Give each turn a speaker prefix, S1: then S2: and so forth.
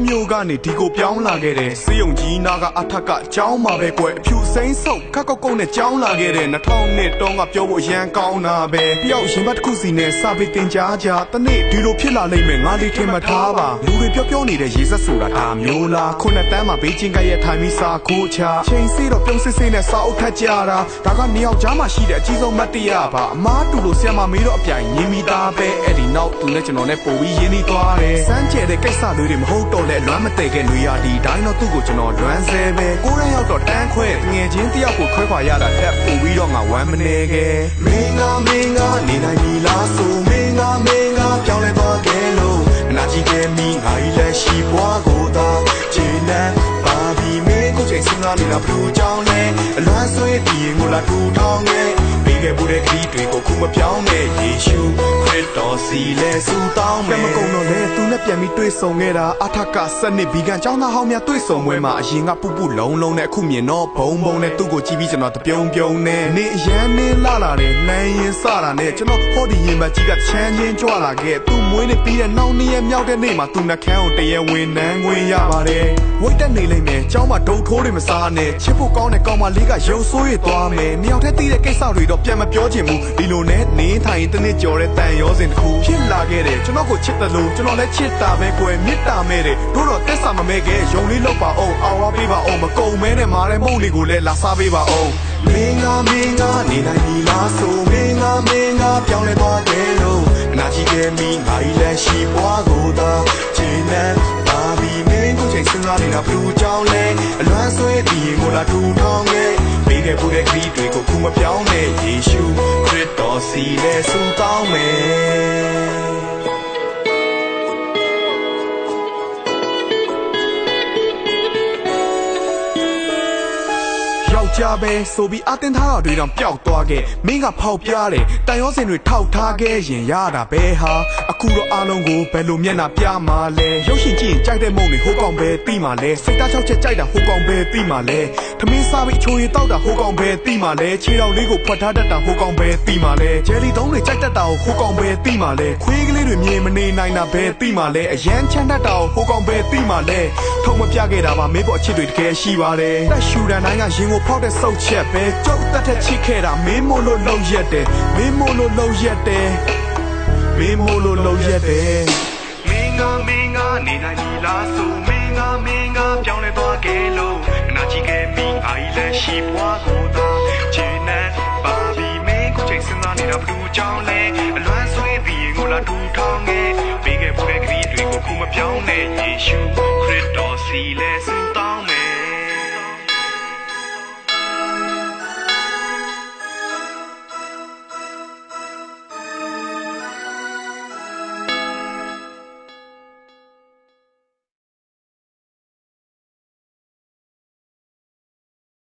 S1: မျိုးကနေဒီကိုပြောင်းလာခဲ့တယ်စေယုံကြီးနာကအထက်ကကြောင်းမှာပဲကွယ်အဖြူစိမ့်ဆုပ်ခက်ကောက်ကုတ်နဲ့ကြောင်းလာခဲ့တယ်2000တုန်းကပြောဖို့ရန်ကောင်းတာပဲတယောက်ရင်ဘတ်တစ်ခုစီနဲ့စာပေတင်ကြားကြတနေ့ဒီလိုဖြစ်လာလိမ့်မယ်ငါလေးထင်မှထားပါလူတွေပြောနေတဲ့ရေစက်ဆိုတာဒါမျိုးလားခုနှစ်တန်းမှာဘေးချင်းကရဲ့ထိုင်ပြီးစာခိုးချချိန်စီတော့ပြုံးစစ်စစ်နဲ့စာအုပ်ထက်ကြတာဒါကနှစ်ယောက်ကြားမှာရှိတဲ့အကြီးဆုံးမတ်တရားပါအမားတူလို့ဆရာမမေးတော့အပြိုင်ရင်းမိသားပဲအဲ့ဒီနောက်သူနဲ့ကျွန်တော်နဲ့ပို့ပြီးရင်းနှီးသွားတယ်စမ်းကျဲတဲ့ကိစ္စတွေမဟုတ်တော့လဲလွမ်းမတည့်ခဲ့နွေရဒီတိုင်းတော့သူ့ကိုကျွန်တော်လွမ်းဆဲပဲကိုရရောက်တော့တန်းခွဲငယ်ချင်းတယောက်ကိုခွဲခွာရတာတက်ပို့ပြီးတော့ငါဝမ်းမနေခဲ့မင်းကနေနိုင်ပြီလားဆိုမင်းကပြောင်းလဲသွားခဲ့လို့နာကြည့်ခဲ့မိငါကြီးလက်ရှိဘွားကိုသာခြေနဲ့ပါပြီးမင်းကိုချိန်စဉ်းစားနေတာဘလို့ကြောင်းလဲအလွမ်းဆွေးပြီးရင်ကိုလာထူထောင်ခဲ့ပေးခဲ့ဖို့တဲ့ခရီးတွေကိုခုမပြောင်းနဲ့ယေရှုခရစ်တော်စီလဲဆူတောင်းမယ်မကုံတော့လဲသူနဲ့ပြန်ပြီးတွေ့ဆုံခဲ့တာအထက်ကစနစ်ဘီကန်ကျောင်းသားဟောင်းများတွေ့ဆုံပွဲမှာအရင်ကပူပူလုံးလုံးနဲ့အခုမြင်တော့ဘုံဘုံနဲ့သူ့ကိုကြည့်ပြီးကျွန်တော်တပြုံပြုံနဲ့နေအရန်နေလာတယ်လမ်းရင်စတာနဲ့ကျွန်တော်ဟောဒီရင်မကြီးကချမ်းချင်းကြွလာခဲ့သူ့မွေးနေပြီးတဲ့နောက်နေ့ရက်မြောက်တဲ့နေ့မှာသူနှခမ်းကိုတရေဝင်နန်းခွင်ရပါတယ်ဝိတ်တက်နေလိမ့်မယ်ကျောင်းမှာဒုံထိုးတွေမစားနဲ့ချစ်ဖို့ကောင်းတဲ့ကောင်မလေးကရုံဆိုးရသွားမယ်မြောက်တဲ့တီးတဲ့ကိစ္စတွေတော့ပြန်မပြောချင်ဘူးဒီလိုနဲ့နေထိုင်တနစ်ကြော်တဲ့တန်ရောစင်တစ်ခုဖြစ်လာခဲ့တယ်ကျွန်တော်ကိုချစ်တယ်လို့ကျွန်တော်လည်းချစ်တာပဲကွယ်မေတ္တာမဲ့တယ်တို့တော့တက်စာမမဲ့ခဲ့ယုံလေးလောက်ပါအောင်အာဝါပေးပါအောင်မကုံမဲနဲ့မာတဲ့မုံလေးကိုလည်းလာစားပေးပါအောင်မင်းကနေနိုင်ပြီလားဆိုမင်းကပြောင်းလဲသွားတယ်လို့နာကြည့်ခဲ့မိငါကြီးလက်ရှိဘွားကိုသာခြေနဲ့ပါပြီးမင်းကိုချိန်စဉ်းစားနေတာဘလို့ကြောင်းလဲအလွမ်းဆွေးပြီးရင်ကိုလာထူထောင်ခဲ့ပေးခဲ့ဖို့တဲ့ခရီးတွေကိုခုမပြောင်းနဲ့ယေရှုခရစ်တော်စီလဲဆူတောင်းမယ်ကြပဲဆိုပြီးအတင်းထားတာတွေတော့ပျောက်သွားခဲ့မင်းကဖောက်ပြားတယ်တန်ရောစင်တွေထောက်ထားခဲ့ရင်ရတာပဲဟာအခုတော့အားလုံးကိုဘယ်လိုမျက်နှာပြမှာလဲရုပ်ရှင်ကြည့်ရင်ကြိုက်တဲ့မုံတွေဟိုကောင်ပဲတိမှာလဲစိတ်သားချောက်ချက်ကြိုက်တာဟိုကောင်ပဲတိမှာလဲထမင်းစားပြီးချိုးရီတောက်တာဟိုကောင်ပဲတိမှာလဲခြေတော်လေးကိုဖွက်ထားတတ်တာဟိုကောင်ပဲတိမှာလဲဂျယ်လီသုံးတွေကြိုက်တတ်တာဟိုကောင်ပဲတိမှာလဲခွေးကလေးတွေမြင်မနေနိုင်တာပဲတိမှာလဲအရန်ချမ်းတတ်တာဟိုကောင်ပဲတိမှာလဲထုံမပြခဲ့တာပါမင်းပေါ်အချစ်တွေတကယ်ရှိပါတယ်တက်ရှူတန်တိုင်းကရင်ကိုဖောက်တဲ့စုပ်ချက်ပဲကျုပ်တက်တဲ့ချစ်ခဲ့တာမင်းမို့လို့လုံရက်တယ်မင်းမို့လို့လုံရက်တယ်မင်းမို့လို့လုံရက်တယ်မင်းကနေနိုင်ပြီလားဆိုမင်းကပြောင်းလဲသွားခဲ့လို့နာကြည့်ခဲ့မိအိုင်လက်ရှိဘွားကိုသာခြေနဲ့ပါပြီးမင်းကိုချိန်စဉ်းစားနေတာဘလို့ကြောင်းလဲအလွမ်းဆွေးပြီးရင်ကိုလာထူထောင်ခဲ့ပေးခဲ့ဖို့တဲ့ခရီးတွေကိုခုမပြောင်းနဲ့ယေရှုခရစ်တော်စီလဲ